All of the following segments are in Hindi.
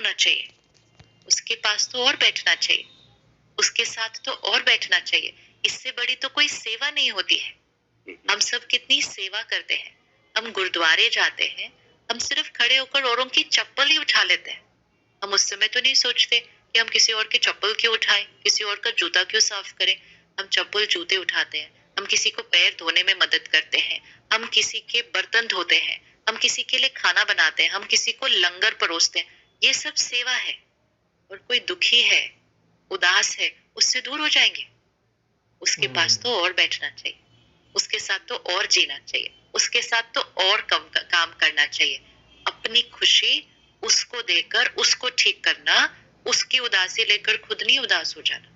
होना चाहिए, उसके पास तो और बैठना चाहिए, उसके साथ तो और बैठना चाहिए। इससे बड़ी तो कोई सेवा नहीं होती है। हम सब कितनी सेवा करते हैं, हम गुरुद्वारे जाते हैं, हम सिर्फ खड़े होकर औरों की चप्पल ही उठा लेते हैं। हम उस समय तो नहीं सोचते कि हम किसी और की चप्पल क्यों उठाएं, किसी और का जूता क्यों साफ करें। हम चप्पल जूते उठाते हैं, हम किसी को पैर धोने में मदद करते हैं, हम किसी के बर्तन धोते हैं, हम किसी के लिए खाना बनाते हैं, हम किसी को लंगर परोसते हैं। ये सब सेवा है। और कोई दुखी है, उदास है, उससे दूर हो जाएंगे। उसके पास तो और बैठना चाहिए, उसके साथ तो और जीना चाहिए, उसके साथ तो और काम करना चाहिए। अपनी खुशी उसको देकर उसको ठीक करना, उसकी उदासी लेकर खुद नहीं उदास हो जाना।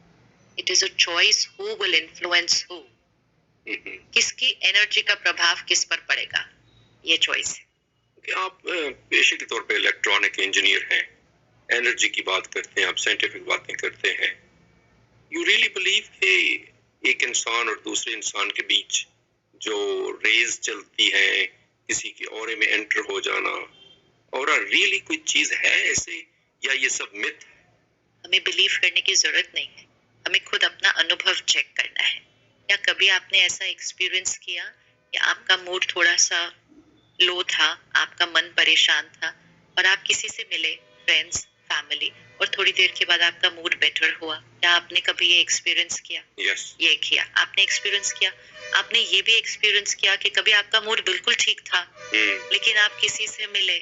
It is a choice who will influence who. किसकी एनर्जी का प्रभाव किस पर पड़ेगा, ये चॉइस है। कि आप पेशे के तौर पे इलेक्ट्रॉनिक इंजीनियर हैं, एनर्जी की बात करते हैं, आप साइंटिफिक बातें करते हैं। यू रियली बिलीव कि एक इंसान और दूसरे इंसान के बीच जो रेज चलती है, किसी के ऑरे में एंटर हो जाना, और रियली कोई चीज है ऐसे, या ये सब मिथ? हमें बिलीव करने की जरूरत नहीं है, हमें खुद अपना अनुभव चेक करना है। क्या कभी आपने ऐसा एक्सपीरियंस किया कि आपका मूड थोड़ा सा लो था, आपका मन परेशान था, और आप किसी से मिले, फ्रेंड्स, फैमिली, और थोड़ी देर के बाद आपका मूड बेटर हुआ? क्या आपने कभी ये एक्सपीरियंस किया? Yes. ये किया, आपने एक्सपीरियंस किया। आपने ये भी एक्सपीरियंस किया कि कभी आपका मूड बिल्कुल ठीक था, लेकिन आप किसी से मिले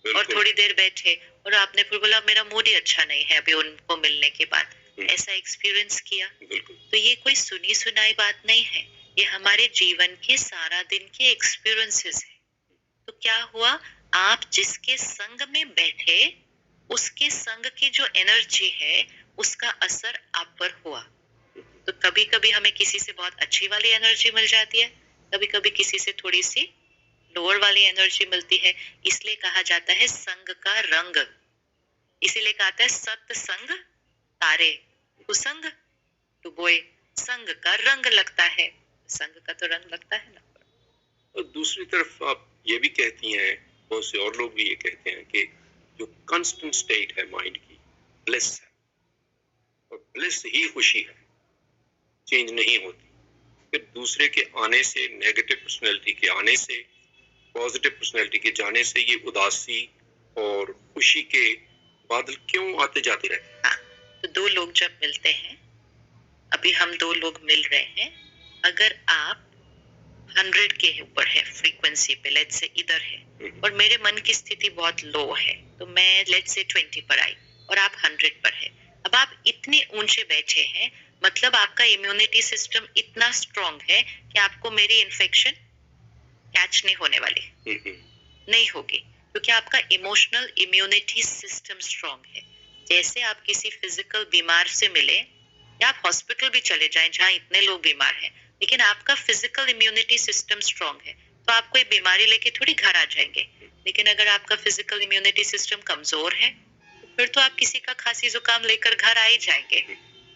और थोड़ी देर बैठे और आपने फिर बोला मेरा मूड ही अच्छा नहीं है अभी उनको मिलने के बाद। ऐसा एक्सपीरियंस किया? तो ये कोई सुनी सुनाई बात नहीं है, ये हमारे जीवन के सारा दिन के एक्सपीरियंसेस है। तो क्या हुआ, आप जिसके संग में बैठे, उसके संग की जो एनर्जी है उसका असर आप पर हुआ। तो कभी कभी हमें किसी से बहुत अच्छी वाली एनर्जी मिल जाती है, कभी कभी किसी से थोड़ी सी लोअर वाली एनर्जी मिलती है। इसलिए कहा जाता है संग का रंग, इसीलिए कहता है सत्संग तारे, कुसंग डुबोए। संग का रंग लगता है, संग का तो रंग लगता है ना। और दूसरी तरफ आप ये भी कहती हैं, बहुत से और लोग भी ये कहते हैं कि जो कांस्टेंट स्टेट है माइंड की, ब्लिस है, और ब्लिस ही खुशी है, चेंज नहीं होती। फिर दूसरे के आने से, नेगेटिव पर्सनैलिटी के आने से, पॉजिटिव पर्सनैलिटी के जाने से ये उदासी और खुशी के बादल क्यों आते जाते रहते हैं? हाँ, तो दो लोग जब मिलते हैं, अभी हम दो लोग मिल रहे हैं, अगर आप 100 के ऊपर है फ्रीक्वेंसी पे, लेट्स से इधर है, और मेरे मन की स्थिति बहुत लो है, तो मैं लेट्स से 20 पर आई और आप 100 पर है। अब आप इतने ऊंचे बैठे हैं, मतलब आपका इम्यूनिटी सिस्टम इतना स्ट्रांग है कि आपको मेरी इन्फेक्शन कैच नहीं होने वाली, नहीं होगी, क्योंकि आपका इमोशनल इम्यूनिटी सिस्टम स्ट्रांग है। जैसे आप किसी फिजिकल बीमार से मिले, या आप हॉस्पिटल भी चले जाएं जहां इतने लोग बीमार हैं, लेकिन आपका फिजिकल इम्यूनिटी सिस्टम स्ट्रांग है, तो आप कोई बीमारी लेके थोड़ी घर आ जाएंगे। लेकिन अगर आपका फिजिकल इम्यूनिटी सिस्टम कमजोर है, फिर तो आप किसी का खांसी जुकाम लेकर घर आ ही जाएंगे।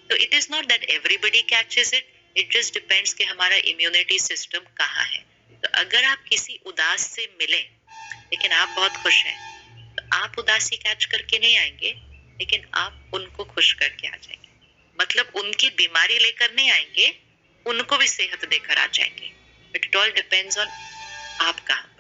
तो it is not that everybody catches it, it just depends कि हमारा इम्यूनिटी सिस्टम कहाँ है। तो अगर आप किसी उदास से मिले लेकिन आप बहुत खुश हैं, तो आप उदासी कैच करके नहीं आएंगे, लेकिन आप उनको खुश करके आ जाएंगे। मतलब उनकी बीमारी लेकर नहीं आएंगे, उनको भी सेहत देकर आ जाएंगे। But it all depends on आप कहाँ